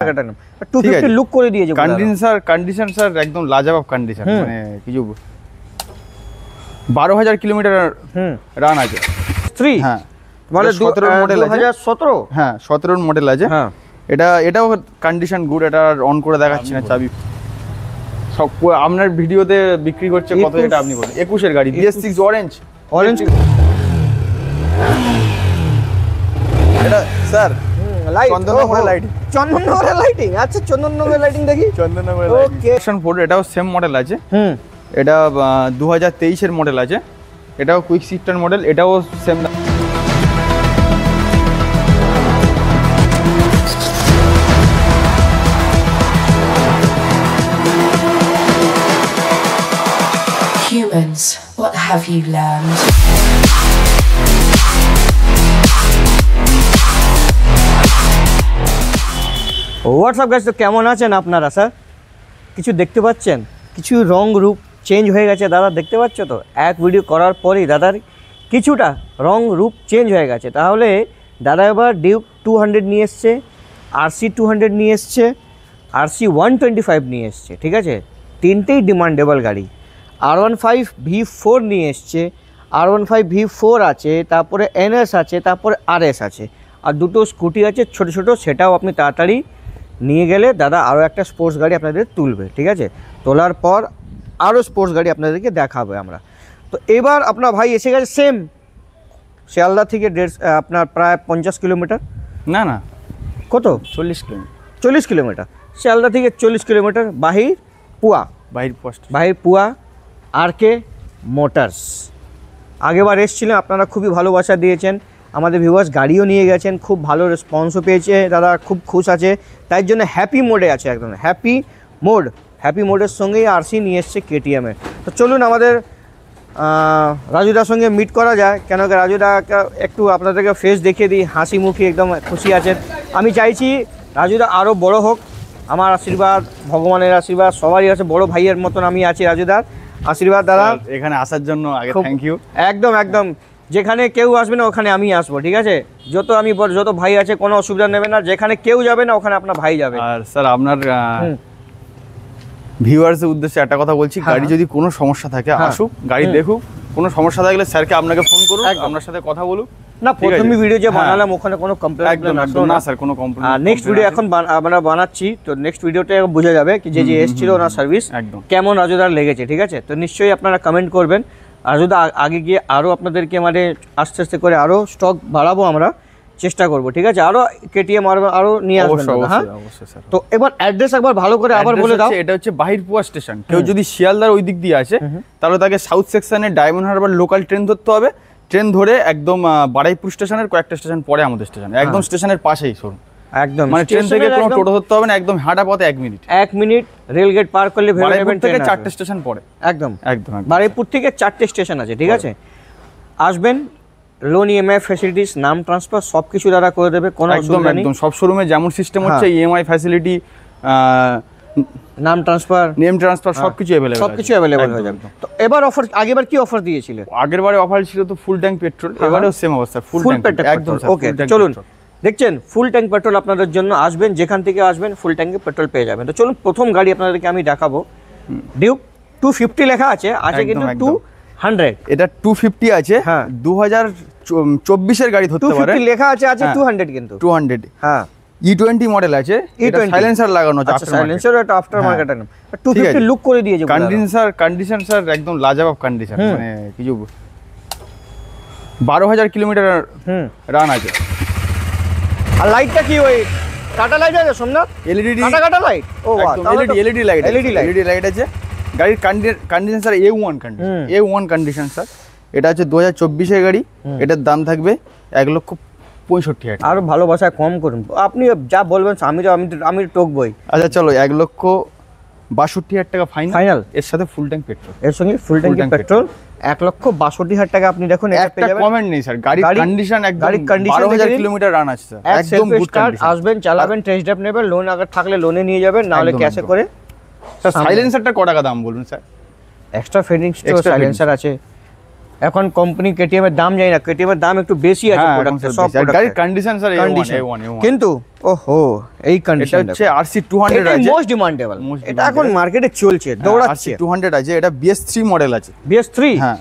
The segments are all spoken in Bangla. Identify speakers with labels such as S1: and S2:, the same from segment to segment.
S1: মার্কেটের নাম 250 লুক করে দিয়েছে
S2: কন্ডিশন স্যার একদম লাজবাব কন্ডিশন, মানে কিছু 12,000 কিলোমিটার রান আছে।
S1: 3
S2: হ্যাঁ
S1: মানে
S2: 17 মডেল আছে।
S1: 2017
S2: হ্যাঁ 17 মডেল আছে।
S1: হ্যাঁ
S2: এটাও কন্ডিশন গুড। এটা অন করে দেখাচ্ছি না, চাবি সব আপনার ভিডিওতে বিক্রি করছে কত, এটা আপনি বলুন। 21 এর গাড়ি BS6 অরেঞ্জ এটা স্যার
S1: লাইট
S2: চন্দননগরের লাইটিং।
S1: চন্দননগরের লাইটিং, আচ্ছা চন্দননগরের লাইটিং দেখি।
S2: চন্দননগরের
S1: ওকে
S2: ভার্সন 4 এটাও সেম মডেল আছে। এটা 2023 এর মডেল আছে। এটাও কুইক শিফটার মডেল, এটাও same.
S3: Humans, what have you learned?
S1: WhatsApp guys, তো কেমন আছেন আপনারা স্যার? কিছু দেখতে পাচ্ছেন, কিছু রং রূপ চেঞ্জ হয়ে গেছে দাদা, দেখতে পাচ্ছ তো? এক ভিডিও করার পরেই দাদার কিছুটা রং রূপ চেঞ্জ হয়ে গেছে। তাহলে দাদা এবার ডিউক 200 নিয়ে এসছে, RC 200 নিয়ে এসছে, RC 125 নিয়ে এসছে, ঠিক আছে? তিনটেই ডিমান্ডেবল গাড়ি। R15 V4 নিয়ে এসছে, R15 V4 আছে, তারপরে NS আছে, তারপরে RS আছে, আর দুটো স্কুটি আছে ছোট ছোট, সেটাও আপনি তাড়াতাড়ি নিয়ে গেলে দাদা আরও একটা স্পোর্টস গাড়ি আপনাদের তুলবে, ঠিক আছে? তোলার পর আরও স্পোর্টস গাড়ি আপনাদেরকে দেখাবে আমরা। তো এবার আপনার ভাই এসে গেছে সেম শিয়ালদা থেকে আপনার প্রায় 50 কিলোমিটার,
S2: না না
S1: কত 40 কিলোমিটার শিয়ালদা থেকে 40 কিলোমিটার বাহির পুয়া RK মোটরস। আগেবার এসেছিলেন, আপনারা খুবই ভালোবাসা দিয়েছেন, আমাদের ভিউয়ার্স গাড়িও নিয়ে গেছেন, খুব ভালো রেসপন্সও পেয়েছে দাদা, খুব খুশ আছে, তাই জন্য হ্যাপি মোডে আছে, একদম হ্যাপি মোডের সঙ্গেই RC নিয়ে এসছে KTM-এর। তো চলুন আমাদের রাজুদার সঙ্গে মিট করা যায়, কেন কি রাজুদাকে একটু আপনাদেরকে ফেস দেখিয়ে দিই, হাসি মুখী একদম খুশি আছেন। আমি চাইছি রাজুদা আরও বড় হোক, আমার আশীর্বাদ, ভগবানের আশীর্বাদ সবারই আছে, বড় ভাইয়ের মতন আমি আছি রাজুদার আশীর্বাদ। দাদা
S2: এখানে আসার জন্য আগে থ্যাংক ইউ।
S1: একদম যেখানে কেউ আসবে না ওখানে আমি আসবো, ঠিক আছে? যত ভাই আছে কোনো অসুবিধা নেবে না, যেখানে কেউ যাবে না ওখানে আপনার ভাই যাবে।
S2: আর স্যার আপনার ভিউয়ার্সের উদ্দেশ্যে একটা কথা বলছি, গাড়ি যদি কোনো সমস্যা থাকে আসুক, গাড়ি দেখুক, কোনো সমস্যা থাকলে স্যারকে আপনাকে ফোন করুন, আপনার সাথে কথা বলুক।
S1: না প্রথমে ভিডিও যে বানালাম ওখানে কোনো কমপ্লেইন
S2: একদম না স্যার, কোনো কমপ্লেইন।
S1: নেক্সট ভিডিও এখন আমরা বানাচ্ছি, তো নেক্সট ভিডিওতে বোঝা যাবে কি যে এসেছিল ওনার সার্ভিস কেমন রাজুদার লেগেছে, ঠিক আছে? তো নিশ্চয়ই আপনারা কমেন্ট করবেন। রাজুদা আগে গিয়ে আরও আপনাদেরকে মানে আস্তে আস্তে করে আরও স্টক বাড়াবো, আমরা চেষ্টা করবো, ঠিক আছে? আরও KTM আরও নিয়ে আসবেন। হ্যাঁ অবশ্যই স্যার। তো এবার অ্যাড্রেস একবার ভালো করে আবার বলে দাও।
S2: এটা হচ্ছে বাহিরপুয়া স্টেশন। কেউ যদি শিয়ালদার ওই দিক দিয়ে আসে তাহলে তাকে সাউথ সেকশনে ডায়মন্ড হারবার লোকাল ট্রেন ধরতে হবে। ট্রেন ধরে একদম বারুইপুর স্টেশনের কয়েকটা স্টেশন পরে আমাদের স্টেশন, একদম স্টেশনের পাশেই শোরুম, একদম মানে ট্রেন থেকে কোনো টোটো ধরতে হবে না, একদম হাঁটা পথে 1 মিনিট রেল গেট পার করলে
S1: বারুইপুর
S2: থেকে 4টে স্টেশন পড়ে। একদম
S1: বারুইপুর থেকে 4টে স্টেশন আছে, ঠিক আছে? আসবেন, লোন EMI ফ্যাসিলিটিস, নাম ট্রান্সফার সব কিছু দ্বারা করে দেবে, কোনো অসুবিধা নেই।
S2: একদম সব শোরুমে যেমন সিস্টেম হচ্ছে EMI ফ্যাসিলিটি,
S1: নেম ট্রান্সফার সবকিছু অ্যাভেলেবল হয়ে যাবে। তো এবার অফার, আগেবার কি অফার দিয়েছিল?
S2: আগেরবারে অফার ছিল তো ফুল ট্যাঙ্ক পেট্রোল, এবারেও সেম অবস্থা ফুল ট্যাঙ্ক একদম।
S1: ওকে চলুন, দেখছেন ফুল ট্যাঙ্ক পেট্রোল আপনাদের জন্য, আসবেন যেখান থেকে আসবেন ফুল ট্যাঙ্কে পেট্রোল পেয়ে যাবেন। তো চলুন প্রথম গাড়ি আপনাদেরকে আমি দেখাবো, ডিউক 250 লেখা আছে কিন্তু 200,
S2: এটা 250 আছে। হ্যাঁ 2024 এর গাড়ি ধরতে পারে,
S1: 250 লেখা আছে 200 কিন্তু
S2: 200। হ্যাঁ E20 মডেল আছে, এটা সাইলেন্সার লাগানো আছে,
S1: সাইলেন্সার এটা আফটার মার্কেটের নাম। 250 লুক করে দিয়েছে।
S2: কন্ডিশন স্যার একদম লাজবাব কন্ডিশন, মানে কিছু 12,000 কিলোমিটার রান আছে।
S1: আর লাইটটা কি ওই কাটা লাইট আছে সোমনাথ?
S2: LED
S1: কাটা লাইট। ও
S2: LED লাইট আছে। গাড়ির condition sir A1 condition sir. এটা হচ্ছে 2024 এর গাড়ি, এটার দাম থাকবে 1,65,000।
S1: আরো ভালোবাসা কম করুন, আপনি যা বলবেন আমি টকবই।
S2: আচ্ছা চলো 1,62,000 টাকা ফাইনাল, এর সাথে ফুল ট্যাঙ্ক পেট্রোল,
S1: এর সঙ্গে ফুল ট্যাঙ্ক পেট্রোল 1,62,000 টাকা। আপনি দেখুন এটা পেয়ে যাবেন,
S2: কমেন্ট নেই স্যার, গাড়ির কন্ডিশন একদম 12,000 কিলোমিটার রান আছে স্যার, একদম গুড কন্ডিশন।
S1: আসবেন, চালাবেন, টেস্ট ড্রাইভ নেবেন, লোন আগে থাকলে লোনে নিয়ে যাবেন, না হলে ক্যাশে করে।
S2: স্যার সাইলেন্সারটা কত টাকা দাম বলুন স্যার?
S1: এক্সট্রা ফিটিংস তো সাইলেন্সার আছে, এখন কোম্পানি কেটিএম এর দাম জানি না, কেটিএম এর দাম একটু বেশি আছে
S2: হ্যাঁ,
S1: প্রোডাক্টের,
S2: এখন
S1: সব
S2: বেশি। আর গাড়ির কন্ডিশন স্যার
S1: কন্ডিশন,
S2: A1
S1: কিন্তু ওহো এই
S2: এটা
S1: কন্ডিশন
S2: হচ্ছে RC 200
S1: এটা
S2: আছে,
S1: মোস্ট ডিমান্ডেবল,
S2: Most
S1: এটা এখন
S2: demandable।
S1: মার্কেটে চলছে, দৌড়াচ্ছে।
S2: RC 200 আছে, এটা BS3 মডেল আছে।
S1: BS3
S2: হ্যাঁ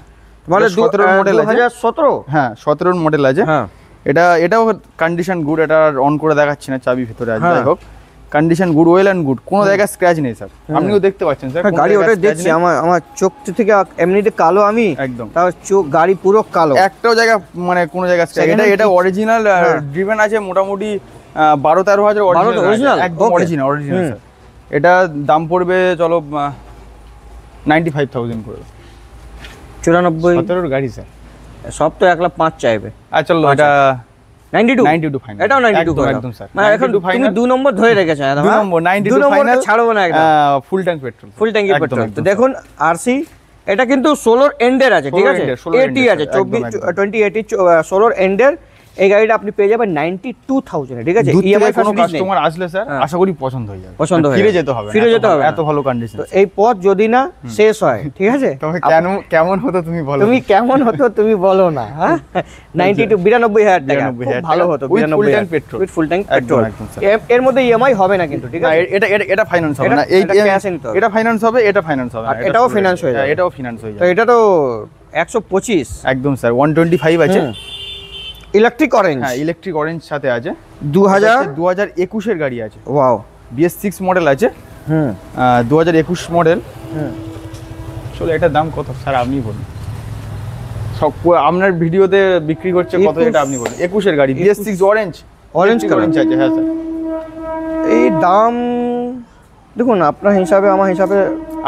S1: মানে
S2: এটা 17 মডেল আছে।
S1: 2017,
S2: হ্যাঁ 17 মডেল আছে।
S1: হ্যাঁ
S2: এটাও কন্ডিশন গুড, এটা অন করে দেখাচ্ছি না, চাবি ভিতরে আছে।
S1: হ্যাঁ।
S2: যাই হোক condition good, well and good, কোনো জায়গায় স্ক্র্যাচ নেই স্যার, আপনিও দেখতে পাচ্ছেন স্যার।
S1: গাড়ি ওটা দেখছি, আমার চোখ থেকে এমনিতে কালো আমি,
S2: একদম
S1: তার চোখ গাড়ি পুরো কালো,
S2: একটাও জায়গা মানে কোনো জায়গায় স্ক্র্যাচ।
S1: Second hand
S2: এটা অরিজিনাল ড্রিভেন আছে মোটামুটি 12-13 হাজার
S1: original?
S2: একদম
S1: Okay.
S2: Original sir. এটা দাম পড়বে চলো 95,000 করে।
S1: 94,
S2: 17 গাড়ি স্যার,
S1: সব তো 1,05,000 চাইবে।
S2: চলো এটা
S1: 92
S2: ফাইনাল।
S1: এটাও 92 করে
S2: একদম স্যার,
S1: মানে এখন তুমি 2 নম্বর ধরে রেখেছো একদম,
S2: 2
S1: হ্যাঁ?
S2: নম্বর 92
S1: 2 নম্বরটা
S2: ফাইনাল,
S1: ছাড়বো না একদম,
S2: ফুল ট্যাঙ্ক পেট্রোল,
S1: ফুল ট্যাঙ্কি পেট্রোল। তো দেখুন আরসি, এটা কিন্তু 16 এন্ডের আছে, ঠিক
S2: 16
S1: আছে,
S2: এন্ডের, 16
S1: 80 আছে,
S2: এন্ডের, একদম,
S1: 2080 16 এন্ডের। এই গাড়িটা আপনি পেয়ে যাবেন 92,000, ঠিক আছে।
S2: দূর থেকে
S1: ইএমআই
S2: কোনো কাস্টমার আসলে স্যার
S1: হ্যাঁ।
S2: আশা করি পছন্দ হয়ে যাবে,
S1: পছন্দ হয়ে
S2: ফিরে
S1: যাবে।
S2: যেতে হবে না,
S1: ফিরে যেতে হবে না।
S2: এত ভালো কন্ডিশন।
S1: তো এই পথ যদি না শেষ হয়, ঠিক আছে,
S2: তবে কেমন হতো তুমি বলো,
S1: তুমি কেমন হতো তুমি বলো না, হ্যাঁ 92,000 টাকা,
S2: 92,000
S1: খুব ভালো হতো,
S2: With full
S1: 92,000
S2: tank petrol।
S1: With full tank
S2: একদম,
S1: পেট্রোল।
S2: একদম, স্যার।
S1: এর মধ্যে ইএমআই হবে না কিন্তু, ঠিক
S2: না,
S1: আছে।
S2: এটা ফাইন্যান্স হবে
S1: এটা-
S2: না,
S1: এটা cash নিতে হবে।
S2: এটা ফাইন্যান্স হবে, এটা ফাইন্যান্স হবে না,
S1: আর
S2: এটা
S1: এটাও
S2: full
S1: finance
S2: rate।
S1: হয়ে
S2: হ্যাঁ,
S1: যাবে।
S2: এটাও ফিনান্স হয়ে
S1: তো
S2: যাবে,
S1: এটা তো 125
S2: একদম স্যার। 125 আছে।
S1: ইলেকট্রিক অরেঞ্জ,
S2: হ্যাঁ ইলেকট্রিক অরেঞ্জ সাথে আছে।
S1: 2000
S2: এর গাড়ি আছে,
S1: ওয়াও,
S2: BS6 মডেল আছে,
S1: হুম
S2: 2021 মডেল।
S1: হুম।
S2: চলো এটার দাম কত স্যার আপনি বলুন, সব আপনার ভিডিওতে বিক্রি করছে কত,
S1: 21
S2: এটা আপনি বলুন। 21 এর গাড়ি, BS6 orange,
S1: Orange color?
S2: Orange আছে, হ্যাঁ স্যার।
S1: এই দাম দেখুন আপনার হিসাবে আমার হিসাবে,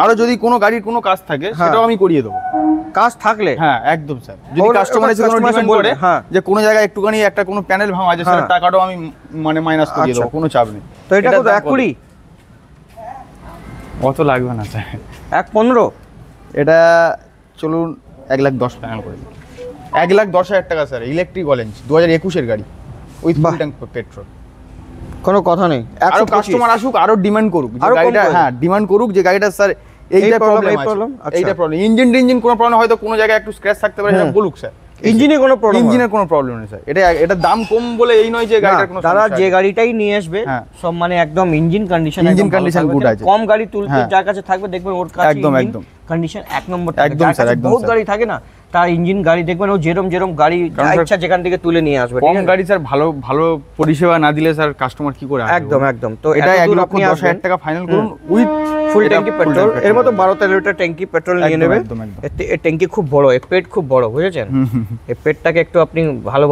S2: আরো যদি কোনো গাড়ির কোনো কাজ থাকে
S1: হ্যাঁ।
S2: সেটাও আমি করিয়ে দেবো।
S1: কাজ থাকলে
S2: হ্যাঁ একদম স্যার, যদি
S1: ওর-
S2: কাস্টমার এসে কোনো
S1: customer এসে
S2: ডিমান্ড
S1: বলবে,
S2: করে
S1: হ্যাঁ।
S2: যে কোনো জায়গায় একটুখানি একটা কোনো প্যানেল ভাঙা আছে, সেটা
S1: হ্যাঁ।
S2: টাকাটাও আমি মানে মাইনাস করিয়ে
S1: আচ্ছা।
S2: দেবো, কোনো চাপ নেই।
S1: তো এটা
S2: এটার
S1: কত,
S2: দাম
S1: 120,
S2: অত লাগবে না স্যার,
S1: 115,
S2: এটা চলুন 1,10,000 ফাইনাল করে দিন। 1,10,000 টাকা স্যার, ইলেকট্রিক অরেঞ্জ 2021 এর গাড়ি উইথ
S1: বাহ।
S2: Full tank petrol.
S1: কোনো কথা নেই।
S2: আরো
S1: 125
S2: কাস্টমার আসুক, আরো ডিমান্ড করুক যে
S1: আরো কম
S2: গাড়িটা,
S1: করে
S2: হ্যাঁ ডিমান্ড করুক যে গাড়িটা স্যার এইটা
S1: problem,
S2: প্রবলেম
S1: এই
S2: আছে,
S1: problem, আচ্ছা।
S2: এইটা প্রবলেম, ইঞ্জিন কোনো প্রবলেম, হয়তো কোনো জায়গায় একটু স্ক্র্যাচ থাকতে পারে, সেটা বলুক স্যার।
S1: ইঞ্জিনে কোনো প্রবলেম,
S2: ইঞ্জিনের কোনো প্রবলেম নেই স্যার, এটা দাম কম বলে এই নয় যে গাড়িটার কোনো
S1: দাদা
S2: সমস্যা
S1: যে
S2: আছে।
S1: গাড়িটাই নিয়ে আসবে
S2: হ্যাঁ।
S1: সব মানে একদম engine condition,
S2: Engine condition good আছে।
S1: কম গাড়ি তুলতে
S2: হ্যাঁ।
S1: যার কাছে থাকবে দেখবেন ওর কাছে
S2: একদম, একদম।
S1: কন্ডিশন এক নম্বর
S2: একদম
S1: যার
S2: স্যার,
S1: কাছে
S2: একদম
S1: বহুত
S2: স্যার।
S1: গাড়ি থাকে না, তার ইঞ্জিন গাড়ি দেখবেন ও যেরম গাড়ি যা
S2: কারণ স্যার
S1: ইচ্ছা যেখান থেকে তুলে নিয়ে আসবে, ঠিক
S2: কম
S1: আছে?
S2: গাড়ি স্যার ভালো পরিষেবা না দিলে স্যার কাস্টমার কি করে আসবে?
S1: একদম একদম। তো
S2: এটা
S1: এত দূর
S2: 1,10,000
S1: আসবেন,
S2: টাকা ফাইনাল করুন উইথ
S1: ফুল ট্যাঙ্কি পেট্রোল, এর মতো 12-13 লিটার ট্যাঙ্কি পেট্রোল নিয়ে
S2: একদম,
S1: নেবেন।
S2: একদম, একদম।
S1: এর ট্যাঙ্কি খুব বড়, এর পেট খুব বড়, বুঝেছেন? এই পেটটাকে একটু আপনি ভালো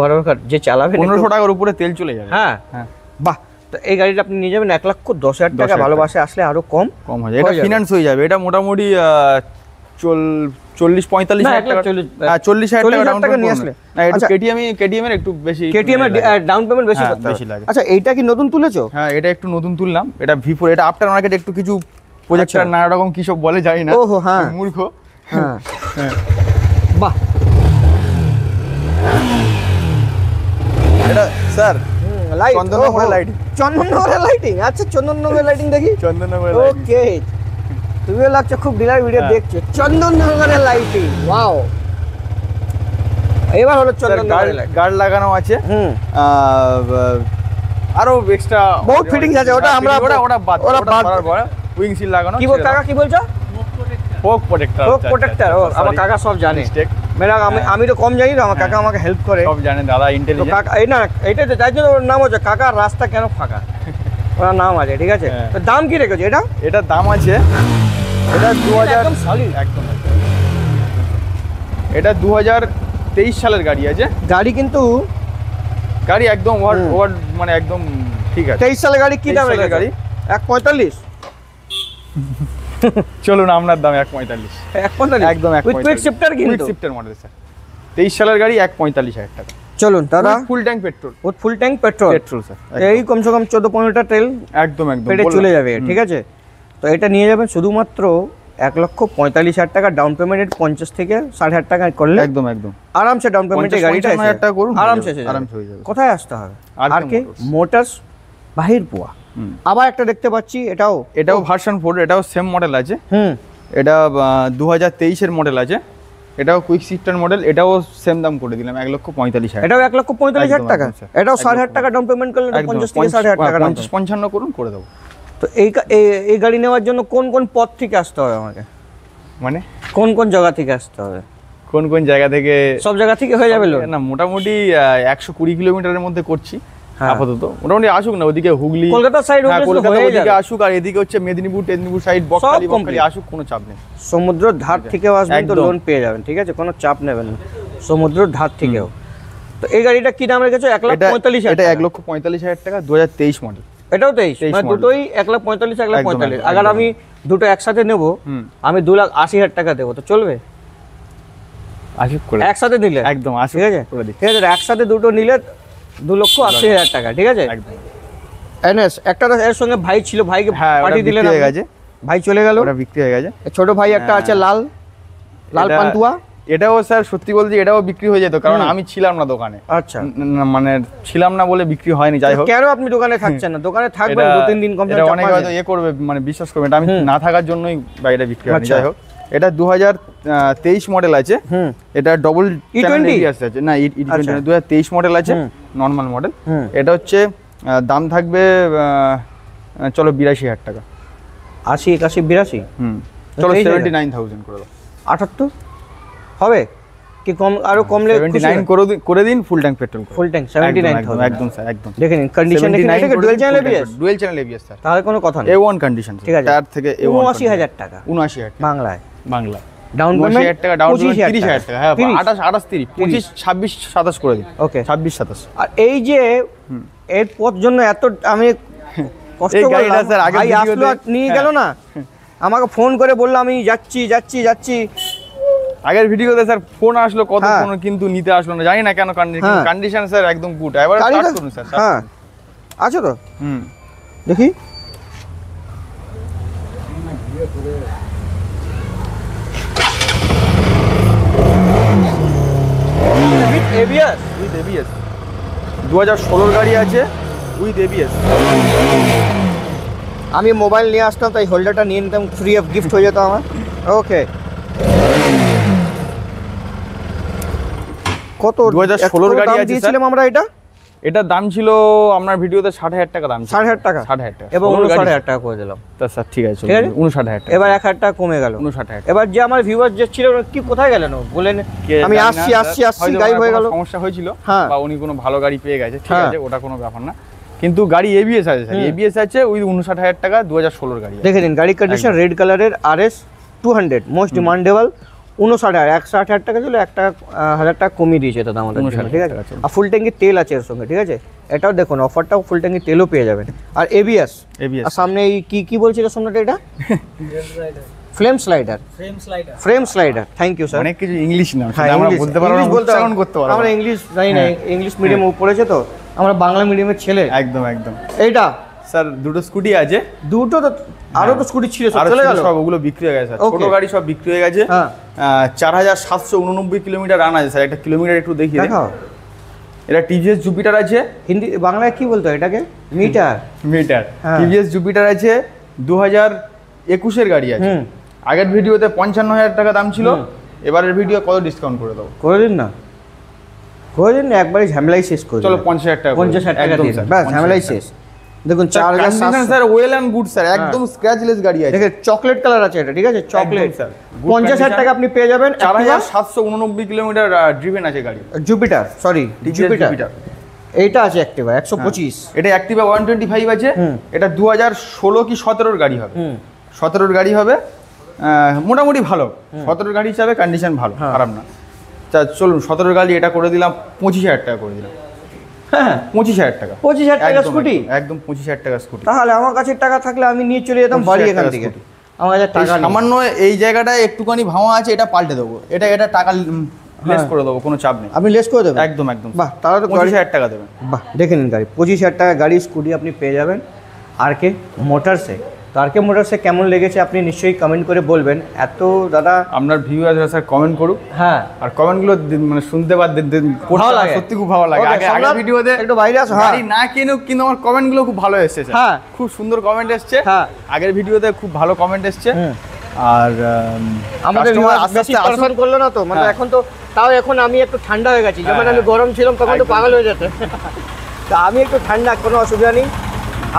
S1: যে চালাবেন
S2: 1500 টাকার উপরে তেল চলে যাবে।
S1: হ্যাঁ
S2: হ্যাঁ
S1: বাহ। তো এই গাড়িটা আপনি নিয়ে যাবেন 1,10,000 টাকা,
S2: 10,000
S1: ভালোবাসে আসলে আরো কম
S2: কম হয়ে যায়, এটা
S1: হয়ে যাবে।
S2: ফিনান্স হয়ে যাবে। এটা মোটামুটি 40-45
S1: না,
S2: হাজার টাকা,
S1: 1,40,000
S2: 40,000 টাকা
S1: টাকা
S2: ডাউন
S1: নিয়ে
S2: নিয়ে
S1: আসলে।
S2: আসলে। না একটু
S1: আচ্ছা।
S2: কেটিএম এর একটু বেশি,
S1: কেটিএম এর ডাউন পেমেন্ট বেশি
S2: হ্যাঁ,
S1: করতে হবে।
S2: বেশি লাগে।
S1: আচ্ছা এইটা কি নতুন তুলেছো?
S2: হ্যাঁ এটা একটু নতুন তুললাম, এটা V4, এটা আফটার মার্কেট একটু কিছু প্রজেক্টর
S1: আচ্ছা।
S2: নানা রকম কি সব বলে জানি না,
S1: ওহো, হ্যাঁ।
S2: আমি মূর্খ।
S1: হ্যাঁ বাহ।
S2: এটা স্যার
S1: লাইট,
S2: চন্দননগরের lighting।
S1: চন্দননগরের লাইটিং, আচ্ছা চন্দননগরের লাইটিং দেখি।
S2: চন্দননগর
S1: ওকে, তুমিও লাগছে খুব ডিলার ভিডিও
S2: হ্যাঁ।
S1: দেখছো, চন্দননগরের লাইটিং, ওয়াও। এবার হলো চন্দননগরের লাইট,
S2: গার্ড লাগানো আছে,
S1: হুম
S2: আরো এক্সট্রা
S1: বহুত fittings আছে, ওটা আমরা-
S2: ওটা বাদ
S1: ওটা বাদ।
S2: করার পরে উইং সিল লাগানো।
S1: কি বল কাকা, কি বলছো?
S2: ফোক প্রোটেক্টর,
S1: ও প্রোটেক্টর, ও আমার কাকা সব জানে। মেরা আমি তো কম জানি তো, আমার কাকা আমাকে হেল্প করে।
S2: সব জানে দাদা,
S1: তো
S2: ইন্টেলিজেন্ট।
S1: কাকা এই না, এইটা তো তাই জন্য ওর নাম হচ্ছে কাকার রাস্তা কেন ফাঁকা, ওর নাম আছে, ঠিক আছে?
S2: হ্যাঁ।
S1: তো দাম কি রেখেছো এটা?
S2: এটার দাম আছে, এটা 2000
S1: একদম solid।
S2: একদম এটা 2023 সালের গাড়ি আছে,
S1: গাড়ি কিন্তু
S2: গাড়ি একদম ওভার মানে একদম ঠিক আছে।
S1: 23 সালের গাড়ি, কি
S2: 23
S1: দাম
S2: সালের
S1: রেখেছো?
S2: গাড়ি।
S1: 1.45,
S2: চলুন আপনার দাম 1.45,
S1: 1.45
S2: একদম
S1: উইথ কুইক শিফটার
S2: কুইক
S1: কিন্তু।
S2: শিফটার মডেল স্যার, 23 সালের গাড়ি 1,45,000 টাকা,
S1: চলুন দাদা,
S2: full tank petrol,
S1: with full tank petrol,
S2: petrol sir,
S1: এই কমসে কম 14-15টা তেল
S2: একদম একদম
S1: পেটে
S2: বললাম।
S1: চলে যাবে, ঠিক আছে? তো এটা নিয়ে যাবেন শুধুমাত্র 1,45,000 টাকা ডাউন পেমেন্ট, 50 থেকে 60,000 টাকা করলে
S2: একদম একদম
S1: আরামসে ডাউন পেমেন্টে
S2: 50-55
S1: গাড়িটা
S2: হাজার টাকা করুন,
S1: আরামসে
S2: আরামসে হয়ে যাবে।
S1: কোথায় আসতে হবে?
S2: আর
S1: আর
S2: কে
S1: কে মোটরস বাহিরপুয়া। আবার একটা দেখতে পাচ্ছি,
S2: এটাও ভার্সন 4, এটাও সেম মডেল আছে,
S1: হুম
S2: এটা 2023 এর মডেল আছে, এটাও কুইক শিফটার মডেল, এটাও সেম দাম করে দিলাম 1,45,000।
S1: এটাও 1,45,000 টাকা,
S2: একদম, স্যার।
S1: এটাও 60,000 টাকা ডাউন পেমেন্ট করলে 50 থেকে 60,000 টাকা down payment।
S2: 55 করুন, করে দেবো।
S1: তো এই গাড়ি নেওয়ার জন্য কোন কোন পথ থেকে আসতে হবে আমাকে,
S2: মানে
S1: কোন কোন জায়গা থেকে আসতে হবে?
S2: কোন কোন জায়গা থেকে?
S1: সব জায়গা থেকে হয়ে যাবে লোন?
S2: না, মোটামুটি 120 কিলোমিটারের মধ্যে করছি
S1: হ্যাঁ।
S2: আপাতত। মোটামুটি আসুক না, ওদিকে হুগলি,
S1: কলকাতা সাইড
S2: হ্যাঁ,
S1: হলে
S2: কলকাতা
S1: হয়ে
S2: ওদিকে
S1: যাবে।
S2: আসুক, আর এদিকে হচ্ছে মেদিনীপুর সাইড, বকখালি
S1: complete।
S2: আসুক, কোনো চাপ নেই।
S1: সমুদ্রের ধার থেকেও আসবেন তো
S2: একদম।
S1: লোন পেয়ে যাবেন, ঠিক আছে, কোনো চাপ নেবেন না, সমুদ্রের ধার থেকেও। তো এই গাড়িটা কি দাম রেখেছো?
S2: এটা
S1: 1,45,000
S2: এটা 1,45,000 টাকা, 2023 মডেল।
S1: এটাও 23 মানে
S2: model।
S1: দুটোই 1,45,000 1,45,000।
S2: একদম,
S1: আবার আমি দুটো একসাথে নেব, আমি 2,80,000 টাকা দেবো, তো চলবে?
S2: আসুক করে
S1: একসাথে নিলে
S2: একদম আসুক
S1: ঠিক আছে,
S2: করে দিচ্ছি।
S1: ঠিক আছে, একসাথে দুটো নিলে 2,80,000 টাকা, ঠিক আছে।
S2: একদম।
S1: এনএস একটা তো এর সঙ্গে ভাই ছিল, ভাইকে
S2: হ্যাঁ,
S1: পাঠিয়ে
S2: ওটা
S1: দিলেন
S2: বিক্রি হয়ে
S1: আপনি।
S2: গেছে,
S1: ভাই চলে গেল,
S2: ওটা বিক্রি হয়ে গেছে।
S1: ছোট ভাই একটা আছে লাল
S2: এটা-
S1: পান্তুয়া।
S2: এটাও স্যার সত্যি বলছি, এটাও বিক্রি হয়ে যেত, কারণ আমি ছিলাম না দোকানে।
S1: আচ্ছা,
S2: মানে ছিলাম না বলে বিক্রি হয়নি, যাই হোক।
S1: কেন আপনি দোকানে থাকছেন না? দোকানে থাকবেন,
S2: এটা-
S1: 2-3 দিন কম
S2: এটা অনেকে হয়তো করবে, মানে বিশ্বাস করবে, এটা আমি না থাকার জন্যই গাড়িটা বিক্রি হয়নি,
S1: আচ্ছা।
S2: যাই হোক। এটা 2023 মডেল আছে, এটা ডবল চ্যানেল
S1: E20?
S2: এবিএস আছে, না E20
S1: আচ্ছা।
S2: 2023 মডেল আছে, নর্মাল মডেল। এটা হচ্ছে দাম থাকবে চলো 82,000 টাকা।
S1: 80, 81, 82,
S2: চলো
S1: এই জায়গায়?
S2: 79,000 করে দাও।
S1: 78 হবে কি? কম আরো কমলে
S2: 79 করে দিন, full tank petrol.
S1: Full tank 79,000।
S2: একদম স্যার, একদম।
S1: দেখে নিন কন্ডিশন, দেখে নিন, এটা dual channel ABS,
S2: dual channel ABS sir,
S1: তাহলে কোনো কথা নেই।
S2: A1 কন্ডিশন,
S1: ঠিক আছে,
S2: তার থেকে A1
S1: 79,000 টাকা
S2: 79,000
S1: বাংলায়
S2: বাংলা।
S1: ডাউন
S2: 79,000 টাকা ডাউন পেমেন্ট, 30,000
S1: 30,000
S2: টাকা, হ্যাঁ,
S1: 30,
S2: 28, 30, 25, 26, 27 করে দিন।
S1: ওকে।
S2: 26, 27।
S1: আর এই যে এর পথ জন্য এত আমি কষ্ট
S2: এই গাড়িটা
S1: করলাম,
S2: স্যার আগের
S1: ভাই আসলো
S2: ভিডিওতে-
S1: আর নিয়ে গেল না, আমাকে ফোন করে বললো আমি যাচ্ছি।
S2: আগের ভিডিওতে স্যার ফোন আসলো, কত
S1: হ্যাঁ।
S2: ফোন, কিন্তু নিতে আসলো না, জানি না কেন।
S1: হ্যাঁ।
S2: কন্ডিশন স্যার একদম গুড। এবার স্টার্ট
S1: গাড়িটা
S2: করুন স্যার।
S1: হ্যাঁ আছো তো,
S2: হুম।
S1: দেখি এবিএস
S2: উইথ এবিএস 2016 গাড়ি আছে, উইথ এবিএস।
S1: আমি মোবাইল নিয়ে আসতাম, তাই হোল্ডারটা নিয়ে নিতাম, ফ্রি অফ গিফট হয়ে যেত আমার। ওকে, কত
S2: 2016 গাড়ি
S1: দাম
S2: আছে
S1: দিয়েছিলাম আমরা?
S2: এটার দাম ছিল আপনার ভিডিওতে 60,000 টাকা দাম ছিল।
S1: 60,000 টাকা,
S2: 60,000 টাকা,
S1: এবং
S2: 16 গাড়ি।
S1: 59,000 টাকা করে দিলাম।
S2: তা স্যার ঠিক আছে,
S1: ঠিক আছে?
S2: 59,000 টাকা।
S1: এবার 1,000 টাকা কমে গেল।
S2: 59,000 টাকা।
S1: এবার যে আমার ভিউয়ার যে ছিল কি কোথায় গেলেন বলেন, আমি আসছি গাইব হয়ে গেল।
S2: সমস্যা হয়েছিল,
S1: হ্যাঁ।
S2: বা উনি কোনো ভালো গাড়ি পেয়ে গেছে, ঠিক
S1: হ্যাঁ।
S2: আছে, ওটা কোনো ব্যাপার না। কিন্তু গাড়ি এবিএস আছে স্যার, এবিএস আছে, উইথ 59,000 টাকা, 2016 গাড়ি আছে।
S1: দেখে নিন গাড়ি কন্ডিশন, রেড কালারের RS 200 মোস্ট ডিমান্ডেবল, 59,000, 160,000 টাকা ছিল, 1,000 টাকা কমিয়ে দিয়েছে দাদা আমাদের জন্য,
S2: 59,000
S1: ঠিক আছে।
S2: টাকা ছিল।
S1: আর ফুল ট্যাঙ্কি তেল আছে এর সঙ্গে, ঠিক আছে, এটাও দেখুন অফারটাও, ফুল ট্যাঙ্কি তেলও পেয়ে যাবেন। আর এবিএস,
S2: ABS
S1: আর সামনে এই কি বলছিল সামনেটা, এটা frame slider. Thank you sir.
S2: অনেক কিছু ইংলিশ নাম,
S1: হ্যাঁ,
S2: আমরা
S1: ইংলিশ
S2: বলতে পারবো না, উচ্চারণ করতে পারবো
S1: আমরা
S2: না।
S1: ইংলিশ জানি না, ইংলিশ মিডিয়ামে পড়েছে তো, আমরা বাংলা মিডিয়ামের ছেলে।
S2: একদম একদম।
S1: এইটা
S2: স্যার দুটো স্কুটি আছে,
S1: দুটো তো, আরো তো স্কুটি ছিল, সব
S2: আর
S1: চলে গেল।
S2: সব ওগুলো বিক্রি হয়ে গেছে স্যার। ছোট
S1: Okay.
S2: গাড়ি সব বিক্রি হয়ে গেছে।
S1: হ্যাঁ।
S2: 4,789 কিলোমিটার রান আছে স্যার। একটা কিলোমিটার একটু দেখিয়ে দিন।
S1: দেখাও,
S2: এটা টিভিএস জুপিটার আছে,
S1: হিন্দি বাংলায় কি বলতো এটাকে, মিটার।
S2: মিটার।
S1: হ্যাঁ।
S2: টিভিএস জুপিটার আছে, 2021 গাড়ি আছে।
S1: হুম।
S2: আগের ভিডিওতে 55,000 টাকা দাম ছিল, এবারের ভিডিও কত ডিসকাউন্ট করে দেবো?
S1: করে দিন না, একবারে ঝামেলাই শেষ করে
S2: চলো
S1: দিন।
S2: 50,000 টাকা,
S1: 50,000 টাকা
S2: একদম
S1: দিন,
S2: স্যার,
S1: ব্যাস
S2: 50,000
S1: ঝামেলাই
S2: টাকা।
S1: শেষ। দেখুন 4,700
S2: sir well and good sir, একদম স্ক্র্যাচলেস গাড়ি আছে।
S1: দেখে চকলেট কালার আছে এটা, ঠিক আছে, চকলেট।
S2: স্যার।
S1: 50,000 টাকা আপনি পেয়ে যাবেন
S2: 4,789 কিলোমিটার ড্রিভেন আছে গাড়ি।
S1: Jupiter, sorry
S2: TVS
S1: Jupiter.
S2: Jupiter.
S1: এইটা আছে অ্যাক্টিভা 125।
S2: এটা অ্যাক্টিভা 125 আছে। এটা 2016 কি 17 গাড়ি হবে। 17 গাড়ি হবে, মোটামুটি ভালো। 17 গাড়ি হিসাবে কন্ডিশন ভালো, খারাপ না। তা চলুন 17 গাড়ি এটা করে দিলাম, 25,000 টাকা করে দিলাম।
S1: হ্যাঁ,
S2: 25,000 টাকা,
S1: 25,000 টাকা
S2: একদম,
S1: স্কুটি।
S2: একদম 25,000 টাকা স্কুটি।
S1: তাহলে আমার কাছে টাকা থাকলে আমি নিয়ে চলে যেতাম
S2: 25,000
S1: বাড়ি এখান
S2: টাকা
S1: থেকে।
S2: স্কুটি।
S1: আমার কাছে টাকা নেই।
S2: সামান্য এই জায়গাটায় একটুখানি ভাঙা আছে, এটা পাল্টে দেবো। এটা টাকা লেস করে দেবো, কোনো চাপ নেই।
S1: আপনি লেস করে দেবেন?
S2: একদম একদম।
S1: বাহ, তাহলে তো গাড়ি,
S2: 25,000 টাকা দেবেন।
S1: বাহ, দেখে নিন গাড়ি 25,000 টাকা গাড়ি স্কুটি আপনি পেয়ে যাবেন RK মোটরসে। তো RK মোটরসে কেমন লেগেছে আপনি নিশ্চয়ই কমেন্ট করে বলবেন। এত দাদা
S2: আপনার ভিউয়াররা স্যার কমেন্ট করুক,
S1: হ্যাঁ,
S2: আর কমেন্টগুলো মানে শুনতে বা
S1: ভালো লাগে,
S2: সত্যি খুব ভালো লাগে।
S1: Okay,
S2: আগে
S1: সম্রাট,
S2: ভিডিওতে
S1: একটু বাইরে আসো। হ্যাঁ,
S2: গাড়ি না কিনুক, কিন্তু আমার কমেন্টগুলো খুব ভালো এসেছে স্যার।
S1: হ্যাঁ।
S2: খুব সুন্দর কমেন্ট এসছে।
S1: হ্যাঁ।
S2: আগের ভিডিওতে খুব ভালো কমেন্ট এসছে। আর
S1: আমাদের
S2: customer
S1: viewers
S2: আস্তে
S1: বেশি
S2: আস্তে
S1: পারফর্ম করলো না তো মানে
S2: হ্যাঁ।
S1: এখন তো তাও এখন আমি একটু ঠান্ডা হয়ে গেছি যেমন
S2: হ্যাঁ,
S1: আমি গরম ছিলাম তখন তো
S2: একদম।
S1: পাগল হয়ে যেত তা আমি একটু ঠান্ডা, কোনো অসুবিধা নেই।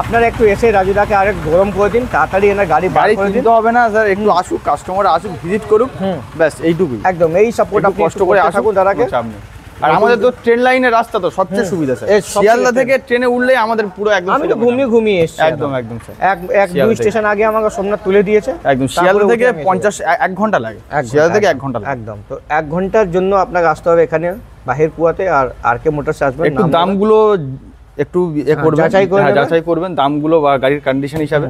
S1: আপনারা একটু এসে রাজুদাকে আরেক গরম করে দিন, তাড়াতাড়ি এনার গাড়ি বার
S2: গাড়ি
S1: করে দিন।
S2: কিনতে হবে না স্যার, একটু আসুক, কাস্টমার আসুক, ভিজিট করুক, ব্যাস এইটুকুই।
S1: একদম এই সাপোর্ট
S2: একটু
S1: আপনি
S2: কষ্ট করে আসুক,
S1: থাকুন দাদাকে।
S2: কোনো চাপ নেই। আর আমাদের তো ট্রেন লাইনের রাস্তা তো সবচেয়ে সুবিধা স্যার,
S1: এই সবচেয়ে
S2: শিয়ালদা
S1: সুবিধা।
S2: থেকে ট্রেনে উঠলেই আমাদের পুরো একদম
S1: আমি তো
S2: সোজা
S1: ঘুমিয়ে ঘুমিয়ে এসেছি
S2: একদম একদম স্যার,
S1: এক দুই
S2: শিয়ালদা থেকে।
S1: স্টেশন আগে আমাকে সোমনাথ তুলে দিয়েছে
S2: একদম
S1: তারপরে
S2: শিয়ালদা
S1: উঠে
S2: থেকে
S1: আমি এসে
S2: 1 ঘন্টা লাগে,
S1: গেছি।
S2: শিয়ালদা থেকে 1 ঘন্টা লাগে।
S1: একদম, তো 1 ঘন্টার জন্য আপনাকে আসতে হবে এখানে বাহির কুয়াতে, আর আরকে মোটরস আসবেন।
S2: একটু
S1: নাম বলবেন।
S2: দামগুলো একটু করবেন,
S1: যাচাই করে নেবেন।
S2: যাচাই করবেন দামগুলো বা গাড়ির কন্ডিশন হিসাবে।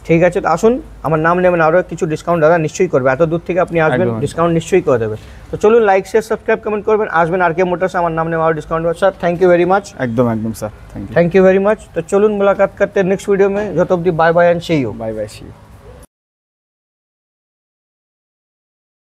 S1: ঠিক আছে, তো আসুন, আমার নাম নেবেন, আরও কিছু ডিসকাউন্ট দাদা নিশ্চয়ই করবে, এত দূর থেকে আপনি আসবেন,
S2: একদম।
S1: ডিসকাউন্ট নিশ্চয়ই করে দেবে। তো চলুন, লাইক শেয়ার সাবস্ক্রাইব কমেন্ট করবেন, আসবেন আরকে মোটরস, আমার নাম নেবেন, আরও discount sir. Thank you very much,
S2: একদম একদম sir, thank you,
S1: thank you very much. तो चलून मुलाकात करते हैं नेक्स्ट वीडियो में, जो तो bye bye and see you.
S2: Bye bye, see you.